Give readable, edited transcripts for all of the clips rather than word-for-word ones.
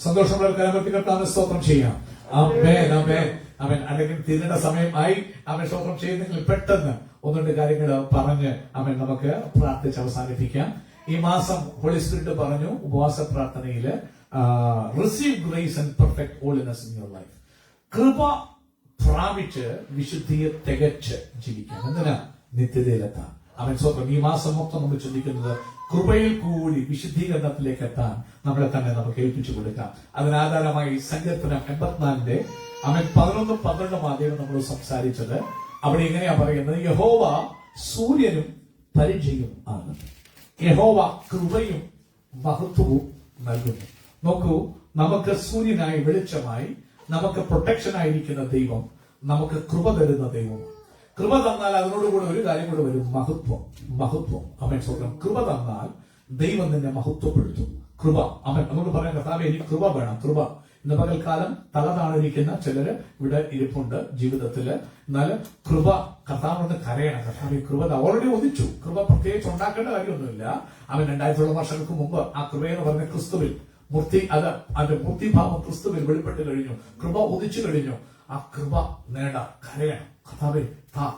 സന്തോഷമുള്ള കരമത്തി കർത്താവിന് സ്തോത്രം ചെയ്യാം. ആമേൻ, ആമേൻ, ആമേൻ. അല്ലെങ്കിൽ തിരിഞ്ഞ സമയമായി അവൻ സ്തോത്രം ചെയ്യുന്നെങ്കിൽ പെട്ടെന്ന് ഒന്നുണ്ട് കാര്യങ്ങൾ പറഞ്ഞ് അവൻ നമുക്ക് പ്രാർത്ഥിച്ച് അവസാനിപ്പിക്കാം. ഈ മാസം ഹോളി സ്പിരിറ്റ് പറഞ്ഞു ഉപവാസ പ്രാർത്ഥനയില് receive grace and perfect holiness in your life. കൃപ പ്രാപിച്ച് വിശുദ്ധിയെ തികച്ച് ജീവിക്കാം. എന്തിനാ? നിത്യതയിലെത്താൻ. അവൻ സ്വന്തം ഈ മാസം മൊത്തം നമ്മൾ ചിന്തിക്കുന്നത് കൃപയിൽ കൂടി വിശുദ്ധീകരണത്തിലേക്ക് എത്താൻ നമ്മളെ തന്നെ നമുക്ക് ഏൽപ്പിച്ചു കൊടുക്കാം. അതിനാധാരമായി സങ്കീർത്തനം 84 അവൻ 11-12 ആദ്യം നമ്മൾ സംസാരിച്ചത്. അവിടെ എങ്ങനെയാ പറയുന്നത്? യഹോവ സൂര്യനും പരിചയം ആണ്. യഹോവ കൃപയും മഹത്വവും നൽകുന്നു. നോക്കൂ, നമുക്ക് സൂര്യനായി വെളിച്ചമായി നമുക്ക് പ്രൊട്ടക്ഷൻ ആയിരിക്കുന്ന ദൈവം നമുക്ക് കൃപ തരുന്ന ദൈവമാണ്. കൃപ തന്നാൽ അതിനോടുകൂടെ ഒരു കാര്യം കൂടെ വരും, മഹത്വം. മഹത്വം. അവൻ സ്വന്തം കൃപ തന്നാൽ ദൈവം നിന്നെ മഹത്വപ്പെടുത്തും. കൃപ. അവൻ അതുകൊണ്ട് പറയാൻ കർത്താവേ എനിക്ക് കൃപ വേണം. കൃപ. ഇന്ന് പകൽക്കാലം തല താണിരിക്കുന്ന ചിലര് ഇവിടെ ഇരിപ്പുണ്ട് ജീവിതത്തില്. എന്നാൽ കൃപ കർത്താവിനോട് കരയണം. കർത്താവ് കൃപ ഓൾറെഡി ഒന്നിച്ചു. കൃപ പ്രത്യേകിച്ച് ഉണ്ടാക്കേണ്ട കാര്യമൊന്നുമില്ല. അവൻ 2000 വർഷങ്ങൾക്ക് മുമ്പ് ആ കൃപയെന്ന് പറഞ്ഞ ക്രിസ്തുവിൽ അതിന്റെ മൂർത്തിഭാവം ക്രിസ്തുവിൽ വെളിപ്പെട്ട് കഴിഞ്ഞു. കൃപ ഒന്നിച്ചു കഴിഞ്ഞു. ആ കൃപ നേടാൻ കരയണം. കർത്താവേ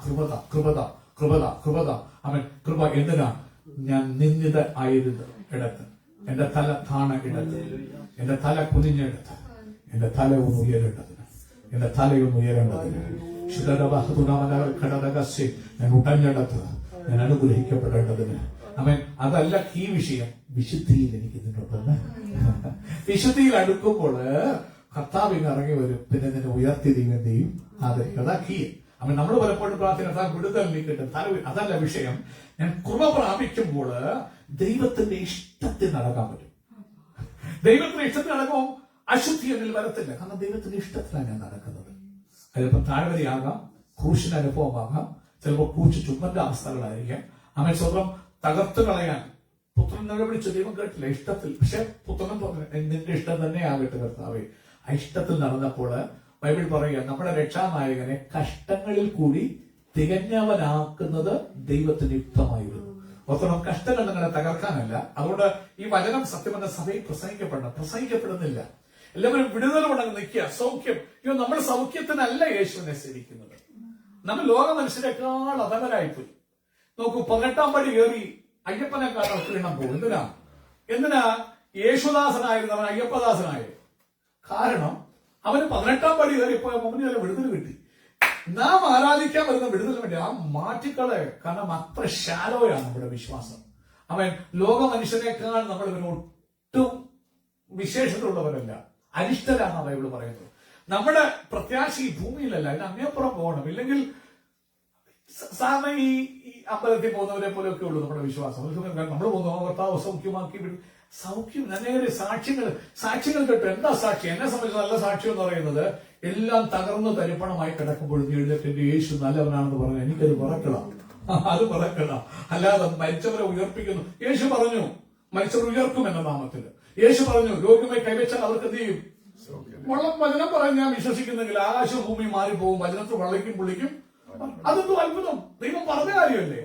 കൃപത കൃപത കൃപത കൃപത. അവൻ കൃപ എന്തിനാ? ഞാൻ നിന്ദിത ആയിരുന്നു ഇടത്ത്, എന്റെ തല താണ ഇടത്ത്, എന്റെ തല കുനിഞ്ഞെടുത്ത്, എന്റെ തല ഒന്ന് ഉയരേണ്ടതിന്, എന്റെ തലയൊന്ന് ഉയരേണ്ടതിന്, ഞാൻ ഉടഞ്ഞെടുത്ത് ഞാൻ അനുഗ്രഹിക്കപ്പെടേണ്ടതിന്. അവൻ അതല്ല ഈ വിഷയം. വിശുദ്ധിയിൽ എനിക്ക് നിന്നോട്ടൊന്ന് വിശുദ്ധിയിൽ അടുക്കുമ്പോൾ കർത്താവിന് ഇറങ്ങി വരും. പിന്നെ നിന്നെ ഉയർത്തി ദൈവം അതാ കീ. അവൻ നമ്മൾ പലപ്പോഴും പ്രാർത്ഥന വിടുതൽ നീക്കിട്ട് അതല്ല വിഷയം. ഞാൻ കൃപ പ്രാപിക്കുമ്പോൾ ദൈവത്തിന്റെ ഇഷ്ടത്തിൽ നടക്കാൻ പറ്റും. ദൈവത്തിന്റെ ഇഷ്ടത്തിൽ നടക്കുമ്പോൾ അശുദ്ധി എന്നിൽ വരത്തില്ല. കാരണം ദൈവത്തിന്റെ ഇഷ്ടത്തിലാണ് ഞാൻ നടക്കുന്നത്. അതിലിപ്പം താഴ്വരയാകാം, ക്രൂശിന്റെ അനുഭവമാകാം, ചിലപ്പോൾ കൂച്ച് ചുമ്മന്റെ അവസ്ഥകളായിരിക്കാം. അവൻ സ്വന്തം തകർത്തു കളയാൻ പുത്രൻ നിലവിളിച്ച് ദൈവം കേട്ടില്ല. ഇഷ്ടത്തിൽ. പക്ഷെ പുത്രൻ പറഞ്ഞു നിന്റെ ഇഷ്ടം തന്നെ ആകട്ടെ കർത്താവേ. ആ ഇഷ്ടത്തിൽ നടന്നപ്പോൾ ബൈബിൾ പറയുക നമ്മുടെ രക്ഷാനായകനെ കഷ്ടങ്ങളിൽ കൂടി തികഞ്ഞവനാക്കുന്നത് ദൈവത്തിന് യുക്തമായിരുന്നു. ഓർക്കണം, കഷ്ടങ്ങൾ നിങ്ങളെ തകർക്കാനല്ല. അതുകൊണ്ട് ഈ വചനം സത്യം എന്ന സഭയിൽ പ്രസംഗിക്കപ്പെടുന്നില്ല. എല്ലാവരും വിടുതൽ കൊണ്ടങ്ങ് നിൽക്കുക. സൗഖ്യം. നമ്മൾ സൗഖ്യത്തിനല്ല യേശുവിനെ സേവിക്കുന്നത്. നമ്മൾ ലോക മനുഷ്യരെക്കാൾ അധമരായിപ്പോയി. നോക്കൂ, 18 പടി കയറി അയ്യപ്പനെക്കാളും ക്ഷീണം പോകും. എന്തിനാ യേശുദാസനായിരുന്നവൻ അയ്യപ്പദാസനായത്? കാരണം അവന് 18 പടി കയറിയപ്പോൾ മുമ്പിൽ വരെ വിടുതൽ കിട്ടി. നാം ആരാധിക്കാൻ വരുന്ന വിടുതൽ വേണ്ടി ആ മാറ്റിക്കളെ. കാരണം അത്ര ശാലോയാണ് നമ്മുടെ വിശ്വാസം. അവൻ ലോക മനുഷ്യനേക്കാൾ നമ്മൾ ഒട്ടും വിശേഷതയുള്ളവരല്ല, അരിഷ്ടരാണ് ബൈബിൾ പറയുന്നത്. നമ്മുടെ പ്രത്യാശ ഈ ഭൂമിയിലല്ല, അതിന് അങ്ങേപ്പുറം പോകണം. ഇല്ലെങ്കിൽ സാധാരണ ഈ അമ്പലത്തിൽ പോകുന്നവരെ പോലെയൊക്കെ ഉള്ളൂ നമ്മുടെ വിശ്വാസം. നമ്മൾ പോകുന്ന കർത്താവ് സൗഖ്യമാക്കി വിടും. സൗഖ്യം അനേക സാക്ഷ്യങ്ങൾ കേട്ടു. എന്താ സാക്ഷി? എന്നെ സംബന്ധിച്ച് നല്ല സാക്ഷ്യം എന്ന് പറയുന്നത് എല്ലാം തകർന്ന് തരിപ്പണമായി കിടക്കുമ്പോഴും എഴുന്നേറ്റ് യേശു നല്ലവനാണെന്ന് പറഞ്ഞു എനിക്കത് പറക്കണം. അത് പറക്കണം. അല്ലാതെ മരിച്ചവരെ ഉയർപ്പിക്കുന്നു. യേശു പറഞ്ഞു മരിച്ചവർ ഉയർക്കും എന്ന നാമത്തിൽ. യേശു പറഞ്ഞു രോഗിയുമായി കൈവച്ചാൽ അവർക്ക് എന്ത് ചെയ്യും? വചനം പറയാൻ ഞാൻ വിശ്വസിക്കുന്നെങ്കിൽ ആകാശവും ഭൂമി മാറിപ്പോകും. വചനത്തിൽ വള്ളയ്ക്കും പുള്ളിക്കും. അതൊന്നും അത്ഭുതം. ദൈവം പറഞ്ഞ കാര്യമല്ലേ?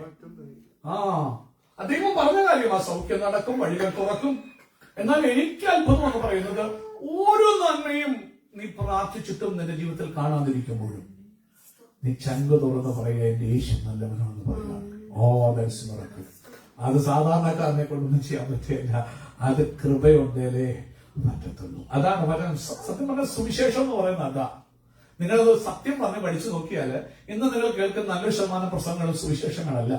ദൈവം പറഞ്ഞ കാര്യം. ആ സൗഖ്യം നടക്കും, വഴികൾ തുറക്കും. എന്നാൽ എനിക്ക് അത്ഭുതം എന്ന് പറയുന്നത് ഓരോ നന്മയും നീ പ്രാർത്ഥിച്ചിട്ടും നിന്റെ ജീവിതത്തിൽ കാണാതിരിക്കുമ്പോഴും നീ ചങ്ക് തുറന്ന് പറയുക എന്റെ യേശു നല്ലവനാണെന്ന് പറയുക. അത് സാധാരണക്കാരനെ കൊണ്ടൊന്നും ചെയ്യാൻ പറ്റില്ല. അത് കൃപയുണ്ടേലേ പറ്റത്തുള്ളൂ. അതാണ് സത്യം പറഞ്ഞ സുവിശേഷം എന്ന് പറയുന്നത്. അതാ നിങ്ങളത് സത്യം പറഞ്ഞ് പഠിച്ചു നോക്കിയാൽ ഇന്ന് നിങ്ങൾ കേൾക്കുന്ന 90% പ്രസംഗങ്ങളും സുവിശേഷങ്ങളല്ല.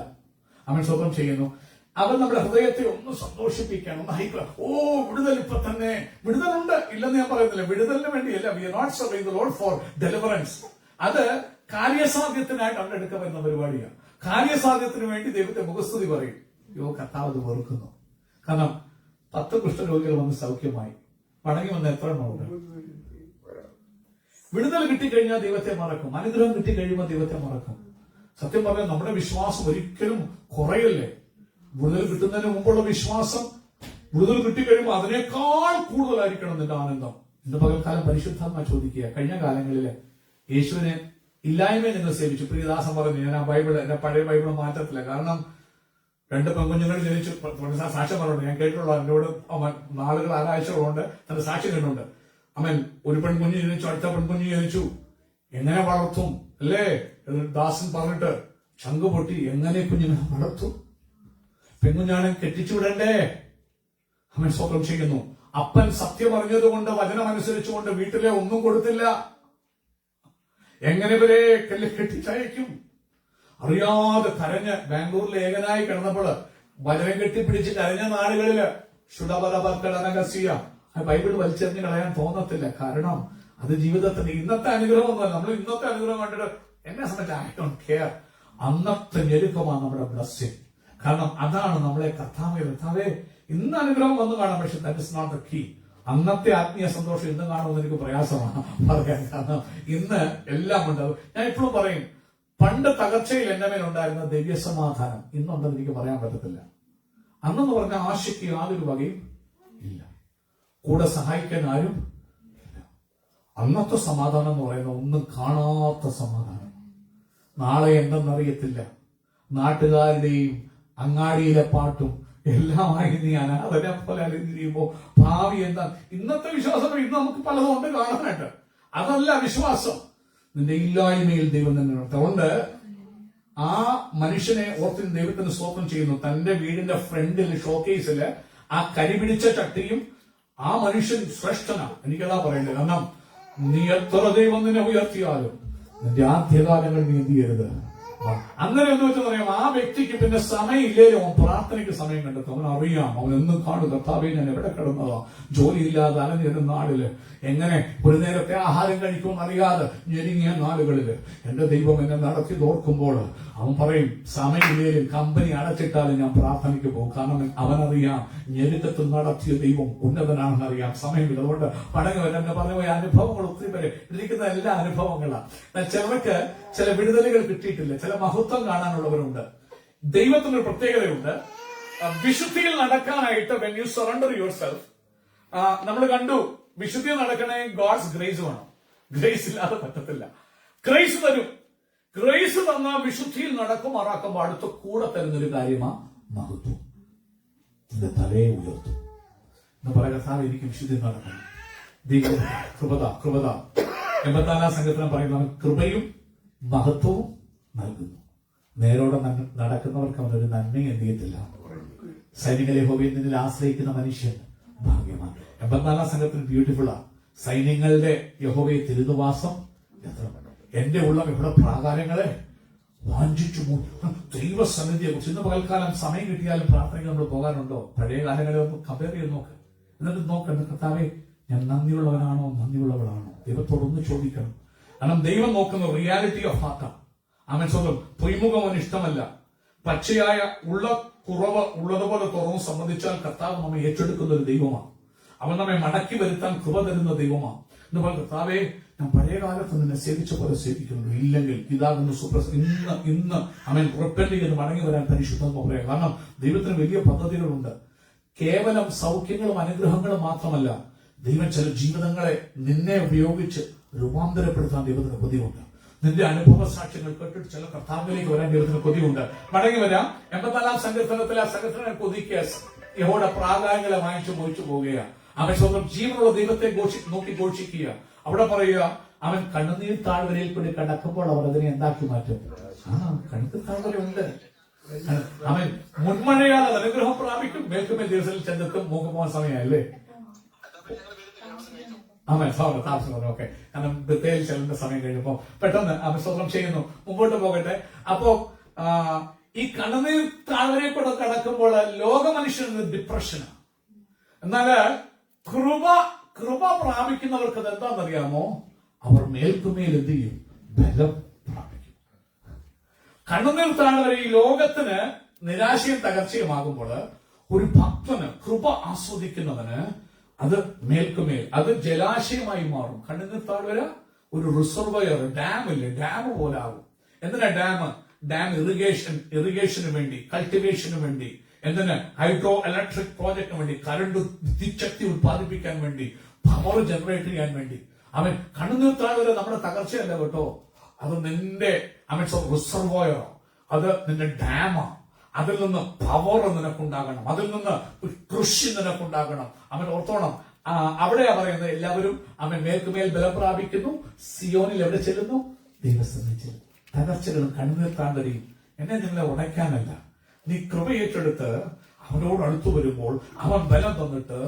അവൻ സ്വന്തം ചെയ്യുന്നു. അവൻ നമ്മുടെ ഹൃദയത്തെ ഒന്ന് സന്തോഷിപ്പിക്കാൻ, ഒന്ന് ഹൈപ്പ്. വിടുതൽ ഇപ്പൊ തന്നെ. വിടുതലുണ്ട്, ഇല്ലെന്ന് ഞാൻ പറയുന്നില്ല. വിടുതലിന് വേണ്ടിയല്ല. We are not serving the lord for deliverance. അത് കാര്യസാധ്യത്തിനായിട്ട് അവിടെ എടുക്കാൻ വരുന്ന പരിപാടിയാണ്. കാര്യസാധ്യത്തിന് വേണ്ടി ദൈവത്തെ മുഖസ്തുതി പറയും. കർത്താവ് അത് വെറുക്കുന്നു. കാരണം 10 കുഷ്ഠരോഗികൾ വന്ന് സൗഖ്യമായി മടങ്ങി വന്ന് എത്ര എണ്ണമുണ്ട്? വിടുതൽ കിട്ടിക്കഴിഞ്ഞാൽ ദൈവത്തെ മറക്കും. അനുഗ്രഹം കിട്ടിക്കഴിയുമ്പോൾ ദൈവത്തെ മറക്കും. സത്യം പറഞ്ഞാൽ നമ്മുടെ വിശ്വാസം ഒരിക്കലും കുറയല്ലേ. വിടുതൽ കിട്ടുന്നതിന് മുമ്പുള്ള വിശ്വാസം വിടുതൽ കിട്ടിക്കഴിയുമ്പോൾ അതിനേക്കാൾ കൂടുതലായിരിക്കണം നിന്റെ ആനന്ദം. ഇന്ന് പകൽക്കാലം പരിശുദ്ധാത്മ ചോദിക്കുക, കഴിഞ്ഞ കാലങ്ങളില് യേശുവിനെ ഇല്ലായ്മയെ നിങ്ങൾ സേവിച്ചു. പ്രിയദാസൻ പറഞ്ഞു ഞാൻ ആ ബൈബിള്, എന്റെ പഴയ ബൈബിള് മാറ്റത്തില്ല. കാരണം 2 പെൺകുഞ്ഞുങ്ങൾ ജനിച്ചു. സാക്ഷ്യം പറഞ്ഞുണ്ട്, ഞാൻ കേട്ടിട്ടുള്ള എന്നോട് നാളുകൾ ആരാഴ്ചകളുണ്ട് തന്റെ സാക്ഷ്യം കേട്ടിട്ടുണ്ട്. അവൻ ഒരു പെൺകുഞ്ഞ് ജനിച്ചു, അടുത്ത പെൺകുഞ്ഞ് ജനിച്ചു, എങ്ങനെ വളർത്തും അല്ലേ? ദാസൻ പറഞ്ഞിട്ട് ചങ്ക് പൊട്ടി, എങ്ങനെ കുഞ്ഞിനെ വളർത്തും? പെൺകുഞ്ഞാണ് കെട്ടിച്ചു വിടണ്ടേ? അവൻ സ്വന്തം ചെയ്യുന്നു. അപ്പൻ സത്യം അറിഞ്ഞതുകൊണ്ട്, വചനം അനുസരിച്ചുകൊണ്ട് വീട്ടിലെ ഒന്നും കൊടുത്തില്ല. എങ്ങനെ ഇവരെ കെട്ടിച്ചയക്കും? അറിയാതെ കരഞ്ഞ് ബാംഗ്ലൂരിൽ ഏകനായി കിടന്നപ്പോൾ വചനം കെട്ടിപ്പിടിച്ച് കരഞ്ഞ നാടുകളില് ബൈബിൾ വലിച്ചെറിഞ്ഞ് കളയാൻ തോന്നത്തില്ല. കാരണം അത് ജീവിതത്തിന്റെ ഇന്നത്തെ അനുഗ്രഹമൊന്നുമല്ല. നമ്മൾ ഇന്നത്തെ അനുഗ്രഹം കണ്ടിട്ട് എന്നെ സംബന്ധിച്ച് ഐ ഡോണ്ട് കെയർ. അന്നത്തെ ഞെരുക്കമാണ് നമ്മുടെ ബ്ലെസ്സിംഗ്. കാരണം അതാണ് നമ്മളെ കർത്താവേ ഇന്ന് അനുഗ്രഹം വന്നു കാണാം, പക്ഷെ that is not the key. അന്നത്തെ ആത്മീയ സന്തോഷം ഇന്ന് കാണുമെന്ന് എനിക്ക് പ്രയാസമാണ് പറയാൻ. കാരണം ഇന്ന് എല്ലാം ഉണ്ട്. ഞാൻ ഇപ്പോഴും പറയും, പണ്ട് തകർച്ചയിൽ എന്റെ മേലുണ്ടായിരുന്ന ദിവ്യസമാധാനം ഇന്നുണ്ടെന്ന് എനിക്ക് പറയാൻ പറ്റത്തില്ല. അന്നെന്ന് പറഞ്ഞ ആശയ്ക്ക് യാതൊരു വകയും ഇല്ല, കൂടെ സഹായിക്കാൻ ആരും ഇല്ല. അന്നത്തെ സമാധാനം എന്ന് പറയുന്നത് ഒന്നും കാണാത്ത സമാധാനം. നാളെ എന്തെന്നറിയത്തില്ല. നാട്ടുകാരുടെയും അങ്ങാടിയിലെ പാട്ടും എല്ലാമായി നീ അനാഥനെ പോലെ അലിഞ്ഞിരിക്കുമ്പോ ഭാവി എന്താ? ഇന്നത്തെ വിശ്വാസം ഇന്ന് നമുക്ക് പലതും ഉണ്ട് കാണാനായിട്ട്. അതല്ല വിശ്വാസം. നിന്റെ ഇല്ലായ്മയിൽ ദൈവം തന്നെ. അതുകൊണ്ട് ആ മനുഷ്യനെ ഓർത്തിന് ദൈവത്തിന് സ്തോത്രം ചെയ്യുന്നു. തന്റെ വീടിന്റെ ഫ്രണ്ടിൽ ഷോക്കേസില് ആ കരിപിടിച്ച ചട്ടിയും ആ മനുഷ്യൻ ശ്രേഷ്ഠനാണ്. എനിക്കതാ പറയേണ്ടത്. കാരണം നീ എത്ര ദൈവം നിന്നെ ഉയർത്തിയാലും നിന്റെ ആദ്യകാലങ്ങൾ നീ എന്ത് ചെയ്യരുത്. അങ്ങനെ എന്ന് വെച്ചാൽ പറയാം, ആ വ്യക്തിക്ക് പിന്നെ സമയമില്ലേലും അവൻ പ്രാർത്ഥനയ്ക്ക് സമയം കണ്ടെത്തും. അവൻ അറിയാം, അവൻ എന്നും കാണും, കർത്താവേ ഞാൻ എവിടെ കിടന്നതാ, ജോലിയില്ലാതെ അലഞ്ഞിരുന്ന നാളില് എങ്ങനെ ഒരു നേരത്തെ ആഹാരം കഴിക്കുമെന്ന് അറിയാതെ ഞെരുങ്ങിയ നാളുകളില് എന്റെ ദൈവം എന്നെ നടത്തി തോർക്കുമ്പോൾ അവൻ പറയും, സമയമില്ലേലും കമ്പനി അടച്ചിട്ടാലും ഞാൻ പ്രാർത്ഥനയ്ക്ക് പോകും. കാരണം അവനറിയാം ഞെരുക്കത്തിൽ നടത്തിയ ദൈവം ഉന്നതനാണെന്ന് അറിയാം. സമയമില്ല. അതുകൊണ്ട് പടങ്ങി വരാൻ പറഞ്ഞു പോയ അനുഭവങ്ങൾ ഒത്തിരി പേര് ഇരിക്കുന്ന എല്ലാ അനുഭവങ്ങളാണ്. ചിലർക്ക് ചില വിടുതലുകൾ കിട്ടിയിട്ടില്ല, ചില മഹത്വം കാണാനുള്ളവരുണ്ട്. ദൈവത്തിനൊരു പ്രത്യേകതയുണ്ട്. വിശുദ്ധിയിൽ നടക്കാനായിട്ട് when you surrender your self, നമ്മൾ കണ്ടു, വിശുദ്ധി നടക്കണേ ഗോഡ്സ് ഗ്രേസ് വേണം. ഗ്രേസ് ഇല്ലാതെ പറ്റത്തില്ല. ഗ്രേസ് തരും. ഗ്രേസ് തന്ന വിശുദ്ധിയിൽ നടക്കുമാറാക്കുമ്പോൾ അടുത്ത കൂടെ തരുന്നൊരു കാര്യമാ മഹത്വം. നിന്റെ തലയെ ഉയർത്തും എന്ന് പറയുക, സാർ എനിക്ക് വിശുദ്ധി നടക്കണം. കൃപത 84 സംഘത്തിനും പറയുന്ന കൃപയും മഹത്വവും നൽകുന്നു. നേരോടെ നടക്കുന്നവർക്ക് അവനൊരു നന്മയും എന്ത് ചെയ്യത്തില്ല. സൈനികളെ യഹോവയിൽ നിന്നിൽ ആശ്രയിക്കുന്ന മനുഷ്യൻ ഭാഗ്യമാണ്. 84 സംഘത്തിന് ബ്യൂട്ടിഫുള്ളാ. സൈന്യങ്ങളുടെ യഹോവയെ തിരുനിവാസം എന്റെ ഉള്ളം ഇവിടെ പ്രാകാരങ്ങളെ വാഞ്ചിച്ചു. ദൈവസന്നിധിയെ കുറിച്ച് ഇന്ന് പകൽക്കാലം സമയം കിട്ടിയാലും പ്രാർത്ഥനയ്ക്ക് നമ്മൾ പോകാനുണ്ടോ? പഴയ കാലങ്ങളെ ഒന്ന് കമ്പയർ ചെയ്ത് നോക്ക്. എന്നിട്ട് നോക്കണ്ട, കർത്താവേ ഞാൻ നന്ദിയുള്ളവനാണോ നന്ദിയുള്ളവളാണോ? ദൈവത്തോടൊന്ന് ചോദിക്കണം. കാരണം ദൈവം നോക്കുന്ന റിയാലിറ്റി ഓഫ് ഹാർട്ടാണ്. അവൻ സ്വന്തം പൊയ്മുഖം അവന് ഇഷ്ടമല്ല. പച്ചയായ ഉള്ള കുറവ് ഉള്ളതുപോലെ തുറന്ന് സംബന്ധിച്ചാൽ കർത്താവ് നമ്മെ ഏറ്റെടുക്കുന്ന ഒരു ദൈവമാണ്. അവൻ നമ്മെ മടക്കി വരുത്താൻ കൃപ തരുന്ന ദൈവമാണ്. എന്ന് പറഞ്ഞ കർത്താവേ ഞാൻ പഴയ കാലത്ത് നിന്നെ സേവിച്ച പോലെ സേവിക്കുന്നു. ഇല്ലെങ്കിൽ ഇതാകുന്നു ഇന്ന് അവൻ റിപ്പന്റ് ചെയ്ത് മടങ്ങി വരാൻ പരിശുദ്ധം പറയാം. കാരണം ദൈവത്തിന് വലിയ പദ്ധതികളുണ്ട്. കേവലം സൗഖ്യങ്ങളും അനുഗ്രഹങ്ങളും മാത്രമല്ല, ദൈവം ചില ജീവിതങ്ങളെ നിന്നെ ഉപയോഗിച്ച് രൂപാന്തരപ്പെടുത്താൻ ദൈവത്തിന് കൊതിയുണ്ട്. നിന്റെ അനുഭവ സാക്ഷ്യങ്ങൾ കേട്ടിട്ട് ചില കർത്താവിലേക്ക് വരാൻ ദൈവത്തിന് കൊതിയുണ്ട്. മടങ്ങി വരാം. 84 സങ്കീർത്തനത്തിൽ ആ സങ്കീർത്തനം കൊതിക്കുക യഹോവയുടെ പ്രാകാരങ്ങളെ വാങ്ങിച്ചു മോഹിച്ചു പോവുകയാണ്. അവൻ സ്വന്തം ജീവനുള്ള ദൈവത്തെ നോക്കി ഘോഷിക്കുക. അവിടെ പറയുക, അവൻ കണ്ണുനീർ താഴ്വരയിൽ കൂടി കടക്കുമ്പോൾ അവർ അതിനെ എന്താക്കി മാറ്റും. കണ്ണുനീർ താഴ്വരയുണ്ട്. അവൻ മുൻമഴയാൽ അത് അനുഗ്രഹം പ്രാപിക്കും. മേൽക്കുമേൽ ദിവസത്തിൽ ചെന്നെത്തും. മൂക്കുപോകാൻ സമയമല്ലേ? ഓക്കെ. കാരണം ബത്തേൽ ചെല്ലുന്ന സമയം കഴിഞ്ഞപ്പോ പെട്ടെന്ന് അവൻ സ്വന്തം ചെയ്യുന്നു. മുമ്പോട്ട് പോകട്ടെ. അപ്പോ ഈ കണ്ണുനീർ താഴ്വരയിൽ കൂടെ കടക്കുമ്പോൾ ലോക മനുഷ്യന് ഡിപ്രഷനാണ്. എന്നാല് കൃപ പ്രാപിക്കുന്നവർക്ക് അത് എന്താണെന്നറിയാമോ? അവർ മേൽക്കുമേൽ എന്ത് ചെയ്യും? ബലം പ്രാപിക്കും. കണ്ണുനീർ താഴ്വര ഈ ലോകത്തിന് നിരാശയും തകർച്ചയുമാകുമ്പോൾ ഒരു ഭക്തന്, കൃപ ആസ്വദിക്കുന്നവന് അത് മേൽക്കുമേൽ, അത് ജലാശയമായി മാറും. കണ്ണുനീർ താഴ്വര ഒരു റിസർവയർ, ഡാമില്ലേ, ഡാം പോലെ ആകും. എന്തിനാ ഡാം ഇറിഗേഷന് വേണ്ടി, കൾട്ടിവേഷന് വേണ്ടി, എന്തിന് ഹൈഡ്രോ ഇലക്ട്രിക് പ്രോജക്ടിന് വേണ്ടി, കറണ്ട് വിദ്യുച്ഛക്തി ഉത്പാദിപ്പിക്കാൻ വേണ്ടി, പവർ ജനറേറ്റ് ചെയ്യാൻ വേണ്ടി. അവൻ കണ്ണുനീർ താഴ്വര നമ്മുടെ തകർച്ചയല്ല കേട്ടോ. അത് നിന്റെ റിസർവോയറോ, അത് നിന്റെ ഡാമാ. അതിൽ നിന്ന് പവർ നിനക്കുണ്ടാകണം, അതിൽ നിന്ന് കൃഷി നിനക്കുണ്ടാകണം. അവൻ ഓർത്തോണം, അവിടെയാ പറയുന്നത് എല്ലാവരും അവൻ മേൽക്കുമേൽ ബലം പ്രാപിക്കുന്നു, സിയോനിൽ എവിടെ ചെല്ലുന്നു, ദൈവസന്നിധി ചെല്ലുന്നു. തകർച്ചകളും കണ്ണുനീർ താണ്ടരിയും എന്നെ നിങ്ങളെ ഉടയ്ക്കാനല്ല, നീ കൃപ ഏറ്റെടുത്ത് അവനോട് അടുത്തു വരുമ്പോൾ അവൻ ബലം തന്നിട്ട്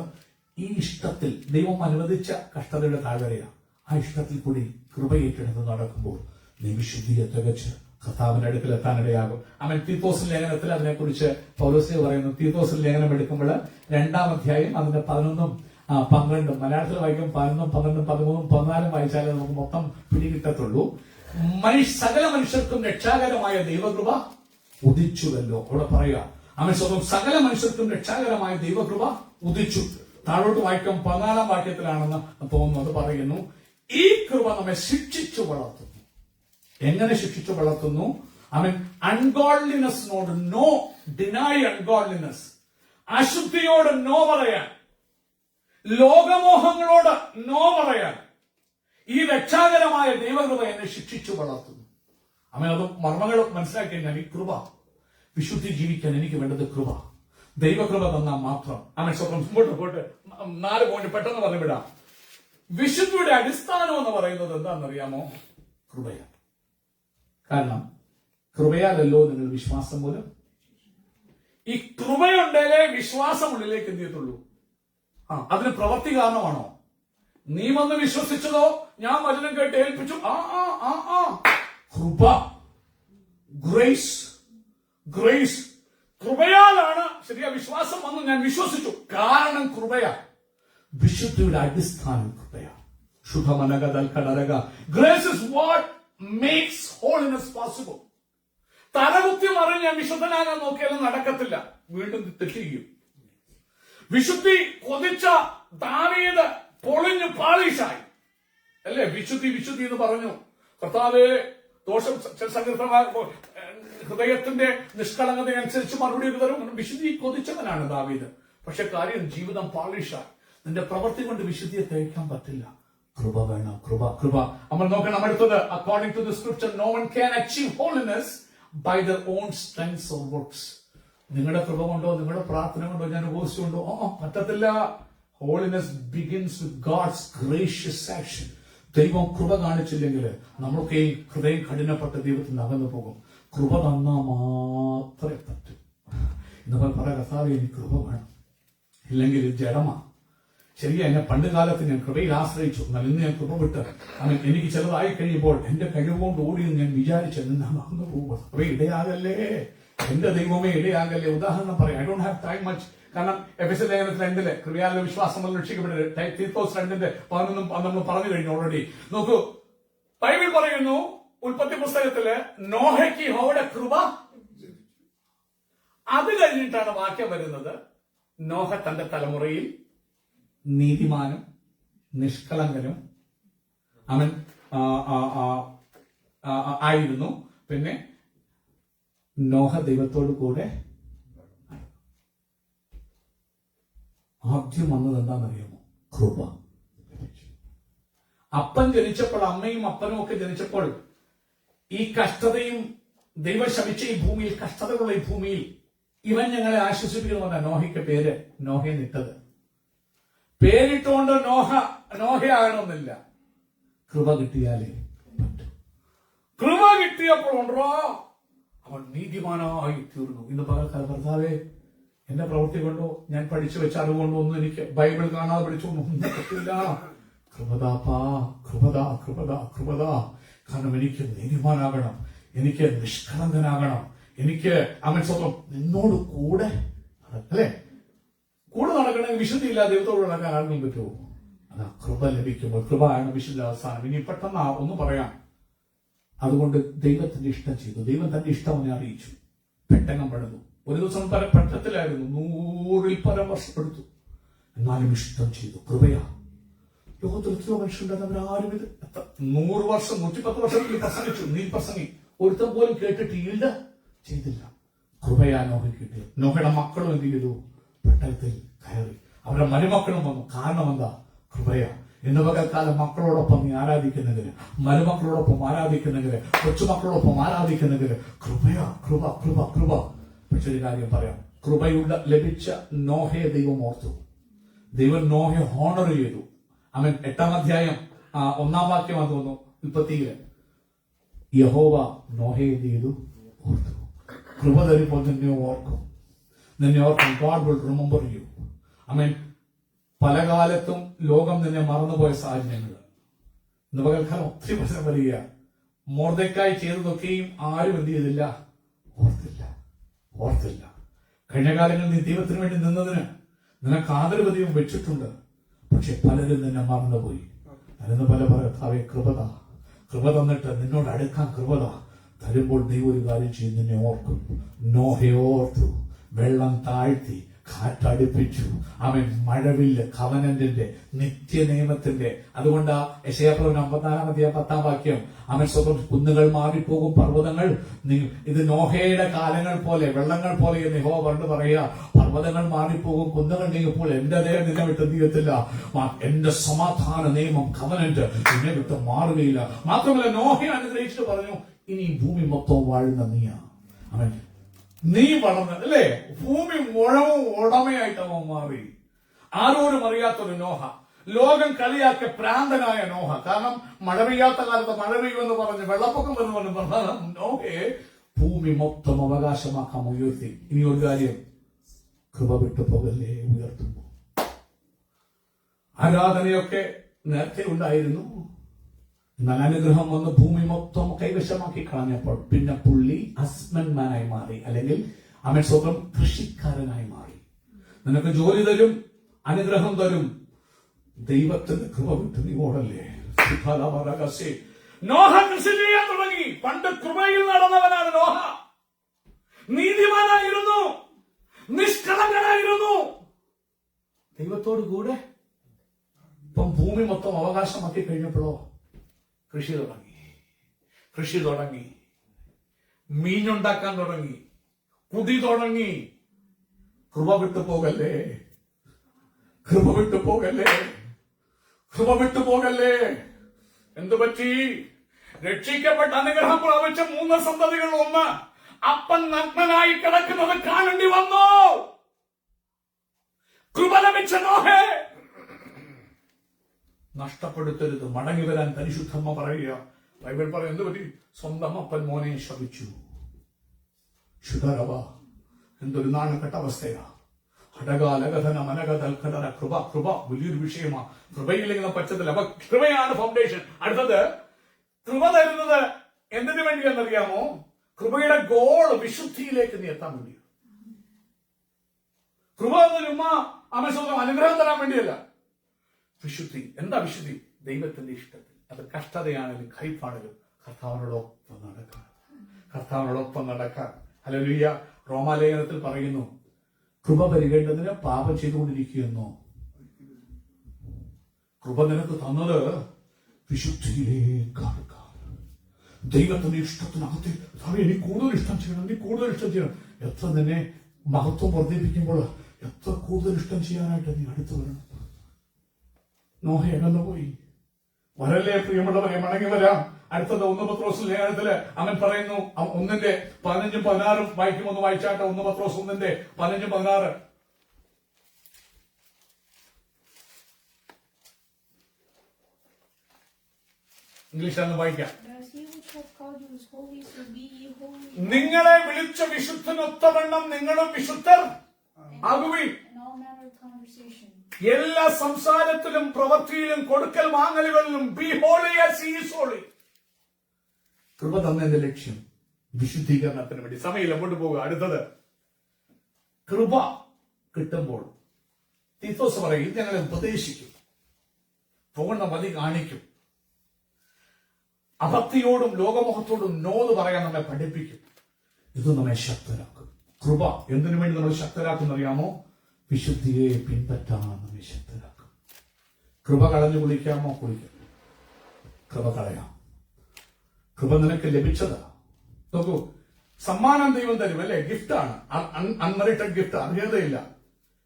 ഈ ഇഷ്ടത്തിൽ ദൈവം അനുവദിച്ച കഷ്ടതയുടെ താഴ്വരയാണ്, ആ ഇഷ്ടത്തിൽ കൂടി കൃപ ഏറ്റെടുത്ത് നടക്കുമ്പോൾ നീ വിശുദ്ധിയെ തികച്ച് കർത്താവിന്റെ അടുക്കൽ എത്താനിടയാകും. അവൻ തീത്തോസിന്റെ ലേഖനത്തിൽ അതിനെക്കുറിച്ച് പൗലോസ് പറയുന്നു. തീത്തോസിന്റെ ലേഖനം എടുക്കുമ്പോൾ 2-ാം അധ്യായം അതിന്റെ 11-ഉം 12-ഉം മലയാളത്തിൽ വായിക്കും. 11-ഉം 12-ഉം 13-ഉം 14-ഉം വായിച്ചാലേ നമുക്ക് മൊത്തം പിടികിട്ടത്തുള്ളൂ. സകല മനുഷ്യർക്കും രക്ഷാകരമായ ദൈവകൃപ ഉദിച്ചുവല്ലോ. അവിടെ പറയുക അവൻ സ്വന്തം സകല മനുഷ്യർക്കും രക്ഷാകരമായ ദൈവകൃപ ഉദിച്ചു. താഴോട്ട് വായിക്കും 14-ാം വാക്യത്തിലാണെന്ന് തോന്നുന്നത് പറയുന്നു, ഈ കൃപ നമ്മെ ശിക്ഷിച്ചു വളർത്തുന്നു. എങ്ങനെ ശിക്ഷിച്ചു വളർത്തുന്നു? അവൻ അൺഗോഡ്ലിനെസ്സിനോട് നോ, ഡിനൈ അൺഗോഡ്ലിനെസ്, അശുദ്ധിയോട് നോ പറയാൻ, ലോകമോഹങ്ങളോട് നോ പറയാൻ ഈ രക്ഷാകരമായ ദൈവകൃപ എന്നെ ശിക്ഷിച്ചു വളർത്തുന്നു. അവൻ അത് മർമ്മങ്ങൾ മനസ്സിലാക്കി കഴിഞ്ഞാൽ ഈ കൃപ, വിശുദ്ധി ജീവിക്കാൻ എനിക്ക് വേണ്ടത് കൃപ, ദൈവകൃപ തന്നാൽ മാത്രം. അവൻ സ്വന്തം മുമ്പോട്ട് പോയിട്ട് 4 പോയിന്റ് പെട്ടെന്ന് പറഞ്ഞുവിടാം. വിശുദ്ധിയുടെ അടിസ്ഥാനം എന്ന് പറയുന്നത് എന്താണെന്നറിയാമോ? കൃപയാണ്. കാരണം കൃപയാലല്ലോ നിങ്ങൾ വിശ്വാസം മൂലം. ഈ കൃപയുണ്ടേലേ വിശ്വാസം ഉള്ളിലേക്ക് എന്ത് ചെയ്യത്തുള്ളൂ. അതിന് പ്രവൃത്തി കാരണമാണോ? നീ വന്ന് വിശ്വസിച്ചതോ ഞാൻ വചനം കേട്ട് ഏൽപ്പിച്ചു? കൃപ, ഗ്രേസ്, ഗ്രേസ്, കൃപയാലാണ് ശരിയാ വിശ്വാസം വന്ന് ഞാൻ വിശ്വസിച്ചു. കാരണം കൃപയാ. വിശുദ്ധിയുടെ അടിസ്ഥാനം കൃപയാ. ശുദ്ധമനകടരക. Grace is what makes holiness possible. തലകുത്തി മറിഞ്ഞ് ഞാൻ വിശുദ്ധനാകാൻ നോക്കിയാലും നടക്കത്തില്ല, വീണ്ടും തെറ്റിയും. വിശുദ്ധി കൊതിച്ച ദാവീദ് പൊളിഞ്ഞു പാളീഷായി അല്ലേ? വിശുദ്ധി വിശുദ്ധി എന്ന് പറഞ്ഞു. കർത്താവേ ദോഷം ഹൃദയത്തിന്റെ നിഷ്കളങ്കതയനുസരിച്ച് മറുപടി തരും. വിശുദ്ധി കൊതിച്ചവനാണ് ദാവീദ്. പക്ഷെ കാര്യം ജീവിതം പാളിഷായി. നിന്റെ പ്രവൃത്തി കൊണ്ട് വിശുദ്ധിയെ തേക്കാൻ പറ്റില്ല. കൃപ വേണം, കൃപ, കൃപ. നമ്മൾ നോക്കണം അടുത്തത്. According to the scripture no one can achieve holiness by their own strengths or works. നിങ്ങളുടെ കൃപ കൊണ്ടോ നിങ്ങളുടെ പ്രാർത്ഥന കൊണ്ടോ ഞാൻ ഉപയോഗിച്ചുകൊണ്ടോ പറ്റത്തില്ല. Holiness begins with God's gracious action. ദൈവം കൃപ കാണിച്ചില്ലെങ്കിൽ നമ്മളൊക്കെ ഈ ഹൃദയം കഠിനപ്പെട്ട ദൈവത്തിൽ നിന്ന് അകന്നു പോകും. കൃപ തന്നാൽ മാത്രമേ പറ്റൂ. ഇന്ന് പറയാം, കർത്താവേ എനിക്ക് കൃപ വേണം, ഇല്ലെങ്കിൽ ജഡമാ. ശരിയാ, എന്നെ പണ്ട് കാലത്ത് ഞാൻ കൃപയിൽ ആശ്രയിച്ചു. എന്നാൽ ഇന്ന് ഞാൻ കൃപ വിട്ട് എനിക്ക് ചിലതായി കഴിയുമ്പോൾ എന്റെ കഴിവുകൊണ്ട് ഓടിയെന്ന് ഞാൻ വിചാരിച്ചെന്ന് ഞാൻ അകന്നു പോകും. കൃപ ഇടയാകല്ലേ, എന്റെ ദൈവമേ ഇടയാകല്ലേ. ഉദാഹരണം പറയാം, I don't have time much. കാരണം എഫെസ്യ ലേഖനത്തിൽ 2 കൃപയാലുള്ള വിശ്വാസം രക്ഷിക്കപ്പെട്ടത്. തീത്തോസ് 2:11 നമ്മൾ പറഞ്ഞു കഴിഞ്ഞു ഓൾറെഡി. നോക്കൂ, ബൈബിൾ പറയുന്നു ഉൽപ്പത്തി പുസ്തകത്തില് നോഹയ്ക്ക് യഹോവയുടെ കൃപ. അത് കഴിഞ്ഞിട്ടാണ് വാക്യം വരുന്നത്, നോഹ തന്റെ തലമുറയിൽ നീതിമാനും നിഷ്കളങ്കനും അവൻ ആയിരുന്നു. പിന്നെ നോഹ ദൈവത്തോടു കൂടെ. ആദ്യം വന്നത് എന്താണെന്നറിയാമോ? കൃപ. അപ്പൻ ജനിച്ചപ്പോൾ, അമ്മയും അപ്പനും ഒക്കെ ജനിച്ചപ്പോൾ ഈ കഷ്ടതയും ദൈവം ശപിച്ച ഈ ഭൂമിയിൽ, കഷ്ടതകളുള്ള ഈ ഭൂമിയിൽ ഇവൻ ഞങ്ങളെ ആശ്വസിപ്പിക്കുന്നവനാ നോഹയ്ക്ക് പേര് നോഹയെന്നിട്ടത്. പേരിട്ടുകൊണ്ട് നോഹയാകണമെന്നില്ല, കൃപ കിട്ടിയാലേ പറ്റും. കൃപ കിട്ടിയപ്പോൾ ഉണ്ടോ അവൻ നീതിമാനായി തീർന്നു. ഇന്ന് പകൽക്കാലം കർത്താവേ എന്റെ പ്രവൃത്തി കൊണ്ടോ ഞാൻ പഠിച്ചു വെച്ച അറിവുകൊണ്ടോ ഒന്നും എനിക്ക് ബൈബിൾ കാണാതെ പഠിച്ചൊന്നും ഒന്നും പറ്റില്ല. കൃപതാപ്പാ, കൃപതാ, കൃപതാ, കൃപതാ. കാരണം എനിക്ക് നീതിമാനാകണം, എനിക്ക് നിഷ്കളങ്കനാകണം, എനിക്ക് അവൻ സ്വന്തം നിന്നോട് കൂടെ അല്ലേ കൂടെ നടക്കണമെങ്കിൽ വിശുദ്ധി ഇല്ലാതെ ദൈവത്തോട് നടക്കാൻ ആർക്കും പറ്റുമോ? അതാ കൃപ ലഭിക്കുമ്പോൾ. കൃപയാണ് വിശുദ്ധ അവസാനം. ഇനി പെട്ടെന്ന് ഒന്ന് പറയാം. അതുകൊണ്ട് ദൈവത്തിന്റെ ഇഷ്ടം ചെയ്തു. ദൈവം തന്റെ ഇഷ്ടം അവനെ അറിയിച്ചു. പെട്ടകം പണിതു. ഒരു ദിവസം പറ്റത്തിലായിരുന്നു, 100-ൽ പരം വർഷം എടുത്തു. എന്നാലും ഇഷ്ടം ചെയ്തു. കൃപയാ. ലോകത്തിൽ എത്രയോ മനുഷ്യരുണ്ടാകും, ഇത് 100 വർഷം 110 വർഷത്തിൽ പ്രസംഗിച്ചു. നീ പ്രസംഗി ഒരുത്തം പോലും കേട്ടിട്ട് ഈൽഡ് ചെയ്തില്ല. കൃപയാ നോഹയ്ക്ക് കിട്ടിയത്. നോഹയുടെ മക്കളും എന്ത് ചെയ്തു? പെട്ടകത്തിൽ കയറി. അവരുടെ മരുമക്കളും വന്നു. കാരണം എന്താ? കൃപയാ. ഇന്ന് പകൽക്കാലം മക്കളോടൊപ്പം നീ ആരാധിക്കുന്നെങ്കിൽ, മരുമക്കളോടൊപ്പം ആരാധിക്കുന്നെങ്കിൽ, കൊച്ചുമക്കളോടൊപ്പം ആരാധിക്കുന്നെങ്കിൽ കൃപയാ. കൃപ, കൃപ, കൃപ. പക്ഷെ ഒരു കാര്യം പറയാം, കൃപയുടെ ലഭിച്ച നോഹയെ ദൈവം ഓർത്തു. ദൈവം നോഹയെ ഹോണർ ചെയ്തു. അവൻ 8-ാം അധ്യായം 1-ാം വാക്യം തോന്നുന്നു 30-ൽ യഹോവ നോഹയെ എന്ത് ചെയ്തു? ഓർത്തു. കൃപ തരുമ്പോൾ നിന്നെ ഓർക്കും. God will remember you. പല കാലത്തും ലോകം നിന്നെ മറന്നുപോയ സാഹചര്യങ്ങൾ ഇന്ന് പകൽക്കാലം ഒത്തിരി പ്രശ്നം വരിക. മൊർദെഖായി ചെയ്തതൊക്കെയും ആരും എന്ത് ചെയ്തില്ല? ഓർത്തില്ല. കഴിഞ്ഞ കാലങ്ങളിൽ നീ ദൈവത്തിന് വേണ്ടി നിന്നതിന് നിനക്ക് ആദരവധിയും വെച്ചിട്ടുണ്ട്. പക്ഷെ പലരും നിന്നെ മറന്നുപോയി. അതിന് പല കർത്താവേ കൃപ തന്നിട്ട് നിന്നോട് അടുക്കാൻ കൃപത തരുമ്പോൾ ദൈവം ഒരു കാര്യം ചെയ്ത് നിന്നെ ഓർക്കും. നോഹയെ ഓർത്തു, വെള്ളം താഴ്ത്തി, കാറ്റടിപ്പിച്ചു. അവൻ മഴവില്ല് കവനന്റിന്റെ നിത്യനിയമത്തിന്റെ. അതുകൊണ്ട് യെശയ്യാപ്രവചനം 54-ാം അധ്യായം 10-ാം വാക്യം അവൻ സ്വന്തം കുന്നുകൾ മാറിപ്പോകും, പർവ്വതങ്ങൾ ഇത് നോഹയുടെ കാലങ്ങൾ പോലെ വെള്ളങ്ങൾ പോലെ എന്ന് യഹോവ പറഞ്ഞു പറയുക. പർവ്വതങ്ങൾ മാറിപ്പോകും, കുന്നുകൾ നീങ്ങപ്പോൾ എന്റെ ദേഹം നിന്നെ വിട്ട് നീങ്ങത്തില്ല. എന്റെ സമാധാന നിയമം കവനന്റ് നിന്നെ വിട്ട് മാറുകയില്ല. മാത്രമല്ല നോഹയെ അനുഗ്രഹിച്ചിട്ട് പറഞ്ഞു, ഇനി ഭൂമി മൊത്തം വാഴുന്ന നീയാ. നീ വളർന്ന് അല്ലേ, ഭൂമി മുഴവും ഉടമയായിട്ട് അവൻ മാറി. ആരോരും അറിയാത്തൊരു നോഹ, ലോകം കളിയാക്കിയ പ്രാന്തനായ നോഹ. കാരണം മഴ പെയ്യാത്ത കാലത്ത് മഴ പെയ്യുമെന്ന് പറഞ്ഞ് വെള്ളപ്പൊക്കം എന്ന് പറഞ്ഞ നോഹയെ ഭൂമി മൊത്തം അവകാശമാക്കാൻ ഉയർത്തി. ഇനി ഒരു കാര്യം, കൃപ വിട്ടു പോകല്ലേ ഉയർത്തുമ്പോ. ആരാധനയൊക്കെ നേരത്തെ ഉണ്ടായിരുന്നു, എന്നാൽ അനുഗ്രഹം വന്ന് ഭൂമി മൊത്തം കൈവശമാക്കി കളഞ്ഞപ്പോൾ പിന്നെ പുള്ളി ഹസ്ബൻഡ്മാനായി മാറി, അല്ലെങ്കിൽ അവൻ സ്വന്തം കൃഷിക്കാരനായി മാറി. നിനക്ക് ജോലി തരും, അനുഗ്രഹം തരും, ദൈവത്തിന്റെ കൃപ വിട്ട് നീ ഓടല്ലേ. നോഹ കൃഷി ചെയ്യാൻ തുടങ്ങി. പണ്ട് കൃപയിൽ നടന്നവനാണ് നോഹ. നീതിമാനായിരുന്നു, നിഷ്കളങ്കനായിരുന്നു, ദൈവത്തോട് കൂടെ. ഇപ്പം ഭൂമി മൊത്തം അവകാശമാക്കി കഴിഞ്ഞപ്പോഴോ കൃഷി തുടങ്ങി, മീനുണ്ടാക്കാൻ തുടങ്ങി, കുടി തുടങ്ങി. കൃപ വിട്ടു പോകല്ലേ. എന്തു പറ്റി? രക്ഷിക്കപ്പെട്ട അനുഗ്രഹം പ്രാപിച്ച 3 സന്തതികൾ. ഒന്ന്, അപ്പൻ നഗ്നനായി കിടക്കുന്നത് കാണേണ്ടി വന്നു. കൃപ ലഭിച്ച നോഹേ നഷ്ടപ്പെടുത്തരുത്, മടങ്ങി വരാൻ പരിശുദ്ധമ്മ പറയുക. ബൈബിൾ പറയും എന്ത് പറ്റി? സ്വന്തം അപ്പൻ മോനെ ശപിച്ചു. എന്തൊരു നാണക്കെട്ട അവസ്ഥയാ. ഹടകാലകഥന മനകതൽക്കടന. കൃപ വലിയൊരു വിഷയമാണ്. കൃപയില്ലെങ്കിൽ പറ്റത്തില്ല. അപ്പൊ കൃപയാണ് ഫൗണ്ടേഷൻ. അടുത്തത്, കൃപ തരുന്നത് എന്തിനു വേണ്ടിയെന്നറിയാമോ? കൃപയുടെ ഗോൾ വിശുദ്ധിയിലേക്ക് നീ എത്താൻ വേണ്ടി. കൃപ എന്ന് ചുമ്മാ സ്വന്തം അനുഗ്രഹം തരാൻ വേണ്ടിയല്ല. വിശുദ്ധി. എന്താ വിശുദ്ധി? ദൈവത്തിന്റെ ഇഷ്ടത്തിൽ. അത് കഷ്ടതയാണെങ്കിലും കൈപ്പാണെങ്കിലും കർത്താവിനോടൊപ്പം നടക്കാൻ. ഹല്ലേലൂയ. റോമാലേഖനത്തിൽ പറയുന്നു, കൃപ പരികേണ്ടതിന് പാപം ചെയ്തുകൊണ്ടിരിക്കുന്നു. കൃപ നിനക്ക് തന്നത് വിശുദ്ധിയിലേക്ക് അടുക്കാൻ, ദൈവത്തിന്റെ ഇഷ്ടത്തിനകത്ത്. എനിക്ക് കൂടുതൽ ഇഷ്ടം ചെയ്യണം. എത്ര നിന്നെ മഹത്വം വർദ്ധിപ്പിക്കുമ്പോൾ എത്ര കൂടുതൽ ഇഷ്ടം ചെയ്യാനായിട്ട് നീ അടുത്തു വരണം. നോഹ അകന്നു പോയി. വരല്ലേ പ്രിയമുള്ളവരെ, മടങ്ങി വരാം. അടുത്തത് 1 പത്രോസ് ലേഖനത്തില് അവൻ പറയുന്നു, 1:15-16 വായിക്കുമെന്ന് വായിച്ചാട്ടെ. 1 പത്രോസ് 1:15-16. ഇംഗ്ലീഷിലാണ് വായിക്കാം. നിങ്ങളെ വിളിച്ച വിശുദ്ധനൊത്തവണ്ണം നിങ്ങളും വിശുദ്ധർ ആകുവിൻ. എല്ലാ സംസാരത്തിലും പ്രവൃത്തിയിലും കൊടുക്കൽ വാങ്ങലുകളിലും be holy as he is holy. കൃപ തന്നതിന്റെ ലക്ഷ്യം വിശുദ്ധീകരണത്തിന് വേണ്ടി. സമയമില്ല, അങ്ങോട്ട് പോവുക. അടുത്തത്, കൃപ കിട്ടുമ്പോൾ തീത്തോസ് പറയും, ഇത് ഞങ്ങളെ ഉപദേശിക്കും, പോകുന്ന വഴി കാണിക്കും, അഭക്തിയോടും ലോകമോഹത്തോടും നോന്ന് പറയാൻ നമ്മെ പഠിപ്പിക്കും. ഇത് നമ്മെ ശക്തരാക്കും. കൃപ എന്തിനു വേണ്ടി നമ്മൾ ശക്തരാക്കുന്നറിയാമോ? വിശുദ്ധിയെ പിൻപറ്റാൻ നമ്മെ ശക്തരാക്കും. കൃപ കളഞ്ഞു കുളിക്കാമോ? കുളിക്കാം. കൃപ കളയാം. കൃപ നിനക്ക് ലഭിച്ചതാ. നോക്കൂ, സമ്മാനം ദൈവം തരും അല്ലേ? ഗിഫ്റ്റാണ്, അൺമെറിറ്റഡ് ഗിഫ്റ്റ്, അർഹതയില്ല.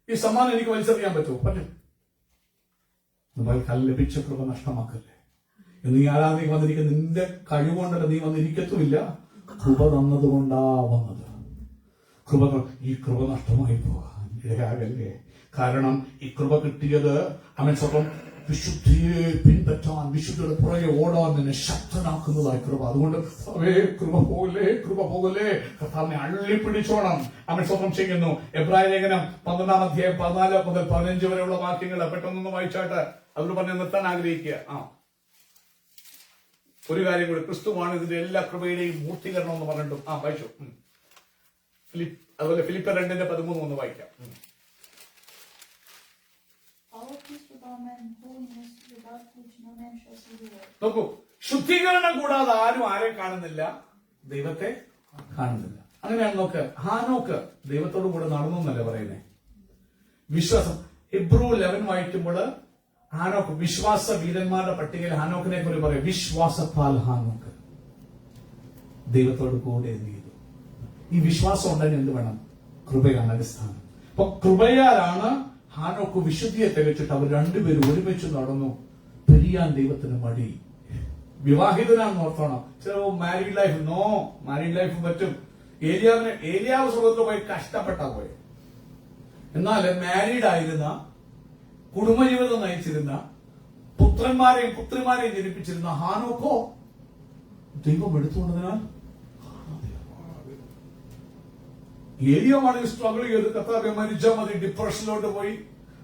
ഈ സമ്മാനം എനിക്ക് വലിച്ചെറിയാൻ പറ്റുമോ? പറ്റും. നമ്മൾക്ക് ലഭിച്ച കൃപ നഷ്ടമാക്കല്ലേ. നീ ആരാധനയ്ക്ക് വന്നിരിക്കുന്ന നിന്റെ കഴിവുകൊണ്ടല്ല നീ വന്നിരിക്കത്തുമില്ല, കൃപ തന്നതുകൊണ്ടാ വന്നത്. ഈ കൃപ നഷ്ടമായി പോകാൻ ഇടയാകല്ലേ. കാരണം ഈ കൃപ കിട്ടിയത് അവൻ സ്വന്തം വിശുദ്ധിയെ പിൻപറ്റാൻ, വിശുദ്ധിയുടെ പുറകെ ഓടാൻ നിന്നെ ശക്തനാക്കുന്നതായി കൃപ. അതുകൊണ്ട് കൃപ പോകല്ലേ, കർത്താവിനെ അള്ളിപ്പിടിച്ചോണം. അവൻ സ്വന്തം ചെയ്യുന്നു. എബ്രായ ലേഖനം 12-ാം അധ്യായം 14 മുതൽ 15 വരെയുള്ള വാക്യങ്ങൾ പെട്ടെന്നൊന്ന് വായിച്ചാട്ട് അതിൽ പറഞ്ഞ് നിർത്താൻ ആഗ്രഹിക്കുക. ഒരു കാര്യം കൂടി, ക്രിസ്തുവാണ് ഇതിന്റെ എല്ലാ കൃപയുടെയും മൂർത്തീകരണം എന്ന് പറഞ്ഞിട്ടും വായിച്ചു. അതുപോലെ ഫിലിപ്പർ 2:13 ഒന്ന് വായിക്കാം. നോക്കൂ, ശുദ്ധീകരണം കൂടാതെ ആരും ആരെ കാണുന്നില്ല, ദൈവത്തെ കാണുന്നില്ല. അങ്ങനെയാണ്. നോക്ക്, ഹാനോക്ക് ദൈവത്തോടു കൂടെ നടന്നു എന്നല്ലേ പറയുന്നേ. വിശ്വാസം ഹെബ്രൂ 11 വായിക്കുമ്പോൾ ഹാനോക്ക് വിശ്വാസ വീരന്മാരുടെ പട്ടികയിൽ ഹാനോക്കിനെ കുറിച്ച് പറയും. വിശ്വാസത്താൽ ഹാനോക്ക് ദൈവത്തോട് കൂടെ എന്ത് ചെയ്തു? ഈ വിശ്വാസം ഉണ്ടെങ്കിൽ എന്ത് വേണം? കൃപയാണ് അടിസ്ഥാനം. അപ്പൊ കൃപയാലാണ് ഹാനോക്ക് വിശുദ്ധിയെ തികച്ചിട്ട് അവർ രണ്ടുപേരും ഒരുമിച്ച് നടന്നു. പിരിയാൻ ദൈവത്തിന് മടി. വിവാഹിതനാണെന്ന് ഓർത്തോണം. ചിലപ്പോ മാരീഡ് ലൈഫ് പറ്റും. ഏലിയാവ് സ്വർഗത്തിൽ പോയി കഷ്ടപ്പെട്ടാ പോയി. എന്നാൽ മാരീഡ് ആയിരുന്ന, കുടുംബജീവിതം നയിച്ചിരുന്ന, പുത്രന്മാരെയും പുത്രിമാരെയും ജനിപ്പിച്ചിരുന്ന ഹാനോക്കോ ദൈവം എടുത്തുകൊണ്ടതിനാൽ ഏലിയാവാണെങ്കിൽ സ്ട്രഗിൾ ചെയ്ത് കർത്താവേ മരിച്ചാൽ മതി, ഡിപ്രഷനിലോട്ട് പോയി.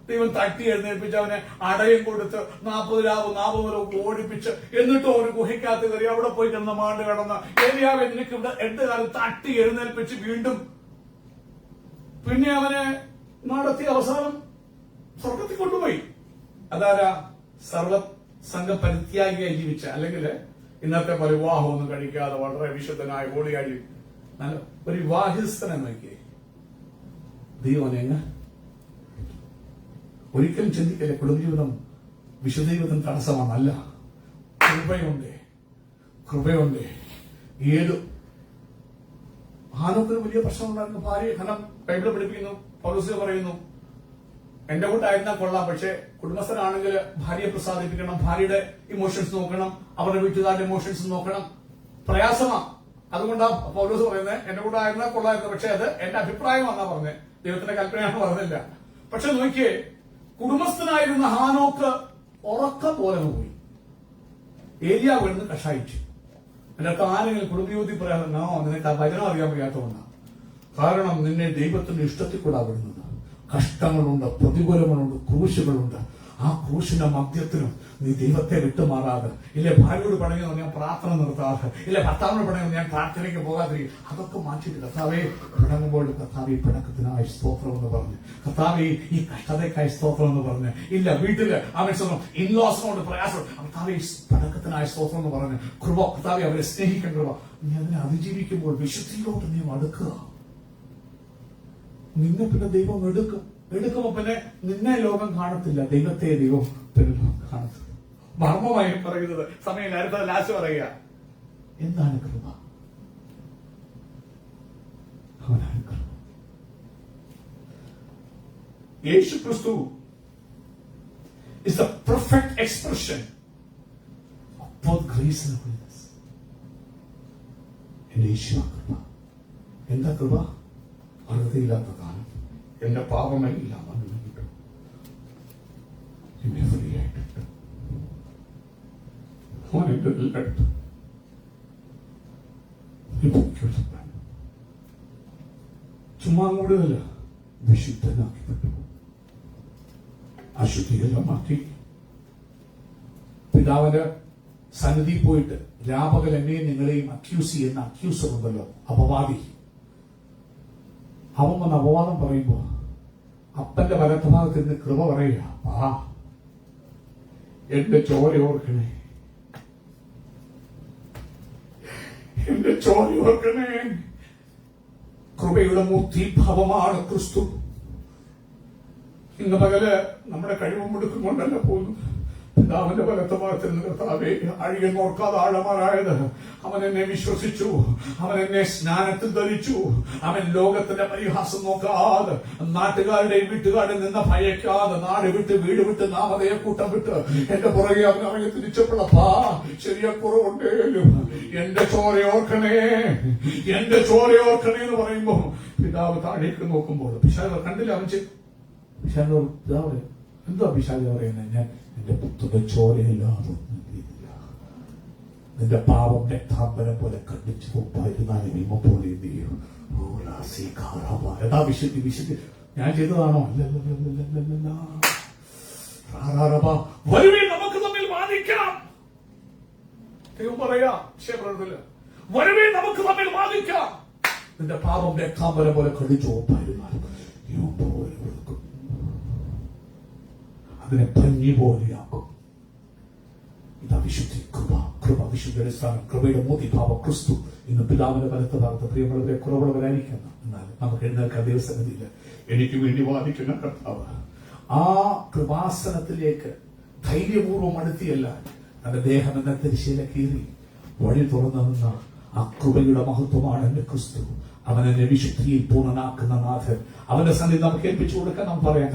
ദൈവം തട്ടി എഴുന്നേൽപ്പിച്ച് അവനെ അടയം കൊടുത്ത് 40 രാവ് 40 വരെ ഓടിപ്പിച്ച് എന്നിട്ടും ഒരു ഗുഹയ്ക്കകത്ത് കയറി അവിടെ പോയി കിടന്ന മാണ്ട് കിടന്ന ഏലിയാവെ നിനക്ക് ഇവിടെ 8 കാലം തട്ടി എഴുന്നേൽപ്പിച്ച് വീണ്ടും പിന്നെ അവനെ നടത്തി അവസാനം സ്വർഗത്തിൽ കൊണ്ടുപോയി. അതാരാ? സർവസംഘ പരിത്യാഗിയായി ജീവിച്ച, അല്ലെങ്കിൽ ഇന്നത്തെ പോലെ വിവാഹമൊന്നും കഴിക്കാതെ വളരെ വിശുദ്ധനായ ഹോളിയായി നല്ല ഒരു വിവാഹിതനെ നോക്കിയേ. ദൈവം ഒരിക്കലും ചിന്തിക്കല്ലേ കുടുംബജീവിതം വിശുദ്ധ ജീവിതം തടസ്സമാണല്ല. കൃപയുണ്ട്. ഏത് ഹാനോക്കിന് വലിയ പ്രശ്നമുണ്ടായിരുന്നു. ഭാര്യ ഖനം ബൈബിൾ പഠിപ്പിക്കുന്നു, പൗലോസ് പറയുന്നു, എന്റെ കൂട്ടായിരുന്നാൽ കൊള്ളാം, പക്ഷെ കുടുംബസ്ഥനാണെങ്കിൽ ഭാര്യയെ പ്രസാദിപ്പിക്കണം, ഭാര്യയുടെ ഇമോഷൻസ് നോക്കണം, അവരുടെ വീട്ടുകാരുടെ ഇമോഷൻസ് നോക്കണം. പ്രയാസമാ. അതുകൊണ്ടാ പൗലോസ് പറയുന്നത് എന്റെ കൂട്ടായിരുന്നാൽ കൊള്ളായിരുന്നു, പക്ഷെ അത് എന്റെ അഭിപ്രായമാണെന്നാ പറഞ്ഞത്, ദൈവത്തിന്റെ കൽപ്പനയാണ് പറഞ്ഞില്ല. പക്ഷെ നോക്കിയേ, കുടുംബസ്ഥനായിരുന്ന ഹാനോക്ക് ഉറക്കം പോലെ പോയി. ഏലിയാവ് എന്ന് കഷായിച്ചു. എന്റെ ആരെങ്കിലും കുടുംബജീവിതത്തിൽ പറയാനോ നിനക്ക് ആ വചനം അറിയാൻ വയ്യാത്തതുകൊണ്ടാണ്. കാരണം നിന്നെ ദൈവത്തിന്റെ ഇഷ്ടത്തിൽ കൂടെ വിടുന്നത്. കഷ്ടങ്ങളുണ്ട്, പ്രതികൂലങ്ങളുണ്ട്, ക്രൂശുകളുണ്ട്. ആ ക്രൂശിന്റെ മധ്യത്തിനും നീ ദൈവത്തെ വിട്ടുമാറാതെ, ഇല്ലേ ഭാര്യയോട് പണയുന്നു ഞാൻ പ്രാർത്ഥന നിർത്താതെ, ഇല്ലേ ഭർത്താവിനോട് പണയുന്നു ഞാൻ പ്രാർത്ഥനയ്ക്ക് പോകാതിരിക്കും. അതൊക്കെ മാറ്റിയിട്ട് കർത്താവേ പിണങ്ങുമ്പോൾ കർത്താവേ പിണക്കത്തിനായി സ്തോത്രം എന്ന് പറഞ്ഞ്, കർത്താവേ ഈ കഷ്ടതയ്ക്കായി സ്തോത്രം എന്ന് പറഞ്ഞ്, ഇല്ല വീട്ടില് ആവശ്യം ഇൻലോസിനോട് പ്രയാസം, കർത്താവേ പിണക്കത്തിനായി സ്തോത്രം എന്ന് പറഞ്ഞ് കൃപ, കർത്താവേ അവരെ സ്നേഹിക്കാൻ കൃപ. നീ അതിനെ അതിജീവിക്കുമ്പോൾ വിശുദ്ധിയിലോട്ട് നീ അടുക്കുക. നിന്നെ പിന്നെ ദൈവം എടുക്കുമ്പോ പിന്നെ നിന്നെ ലോകം കാണത്തില്ല, ദൈവത്തെ ദൈവം പിന്നെ ലോകം കാണത്തില്ല. മർമ്മമായി പറയുന്നത് സമയം അടുത്ത ലാസ്റ്റ് പറയുക. എന്താണ് കൃപ? അവനാണ് കൃപ. യേശു ക്രിസ്തു is the perfect expression of both grace and holiness. യേശു കൃപ. എന്താ കൃപ? അർഹതയില്ലാത്ത കാലം എന്റെ പാപമെല്ലാം എന്നെ ഫ്രീ ആയിട്ടുണ്ട്. ചുമ്മാ കൂടുതല വിശുദ്ധനാക്കിപ്പെട്ടു. അശുദ്ധിയെല്ലാം മാറ്റി പിതാവിന്റെ സന്നിധി പോയിട്ട് രാപകൽ എന്നെയും നിങ്ങളെയും അക്യൂസ് ചെയ്യുന്ന അക്യൂസർ ഉണ്ടല്ലോ, അപവാദി. അവൻ വന്ന് അപവാദം പറയുമ്പോ അപ്പന്റെ വലത്തുഭാഗത്ത് നിന്ന് കൃപ പറയുക, എന്റെ ചോര ഓർക്കണേ, എന്റെ ചോര ഓർക്കണേ. കൃപയുടെ മൂർത്തിഭാവമാണ് ക്രിസ്തു. ഇന്ന് പകല് നമ്മുടെ കഴിവും മുടുക്കും കൊണ്ടല്ല പോകുന്നത്, പിതാവിന്റെ വലത്ത് ഭാഗത്തിൽ നിന്ന് കർത്താവേ, അഴികൻ ഓർക്കാതെ ആഴമാരായത്, അവൻ എന്നെ വിശ്വസിച്ചു, അവൻ എന്നെ സ്നാനത്തിൽ ധരിച്ചു, അവൻ ലോകത്തിന്റെ പരിഹാസം നോക്കാതെ, നാട്ടുകാരുടെയും വീട്ടുകാരിൽ നിന്ന് ഭയക്കാതെ, നാട് വിട്ട് വീട് വിട്ട് നാമതയെ കൂട്ടം വിട്ട് എന്റെ പുറകെ അവൻ ഇറങ്ങി തിരിച്ചപ്പോഴപ്പാ ചെറിയ കുറവുണ്ടേലും എന്റെ ചോരയോർക്കണേ, എന്റെ ചോരയോർക്കണേ എന്ന് പറയുമ്പോ പിതാവ് താഴേക്ക് നോക്കുമ്പോൾ പിശാച് കണ്ടില്ല. അവൻ പിശാച് പിതാവ് എന്തോ പിശാച് പറയുന്നത്, ഞാൻ എന്റെ പുത്രന്റെ ചോരയില്ലാതെ നിന്റെ പാപം രക്താംബരം പോലെ കണ്ടിച്ചു പോയിരുന്നാലും ഇമ്മപ്പോലെ എന്ത് ചെയ്യും? യഥാ വിശുദ്ധി വിശുദ്ധി ഞാൻ ചെയ്തതാണോ? വരുവേ നമുക്ക് തമ്മിൽ വാദിക്കാം. ദൈവം പറയാ, വരുവേ നമുക്ക് തമ്മിൽ വാദിക്കാം. നിന്റെ പാപം രക്താംബരം പോലെ കണ്ടിച്ചു പോയിരുന്നാലും അതിനെ ഭംഗി പോലെയാക്കും. ഇതാ വിശുദ്ധി, കൃപ. കൃപ വിശുദ്ധിയുടെ സ്ഥാനം, കൃപയുടെ മോതിഭാവം ക്രിസ്തു. ഇന്ന് പിതാവിന്റെ വലത്ത് ഭാഗത്ത് പ്രിയമുള്ളവരെ കുറവുള്ളവരായിരിക്കണം. എന്നാൽ നമുക്ക് എഴുന്നേൽക്കാൻ ദൈവസന്നിധിയില്ല. എനിക്ക് വേണ്ടി വാദിക്കുന്ന കർത്താവ് ആ കൃപാസനത്തിലേക്ക് ധൈര്യപൂർവ്വം അടുത്തിയല്ല, തന്റെ ദേഹം എന്ന തിരിശീല കീറി വഴി തുറന്നു നിന്ന ആ കൃപയുടെ മഹത്വമാണ് എന്റെ ക്രിസ്തു. അവൻ എന്നെ വിശുദ്ധിയിൽ പൂർണ്ണനാക്കുന്ന നാഥൻ. അവന്റെ സന്നിധി നമുക്ക് ഏൽപ്പിച്ചു കൊടുക്കാൻ നാം പറയാൻ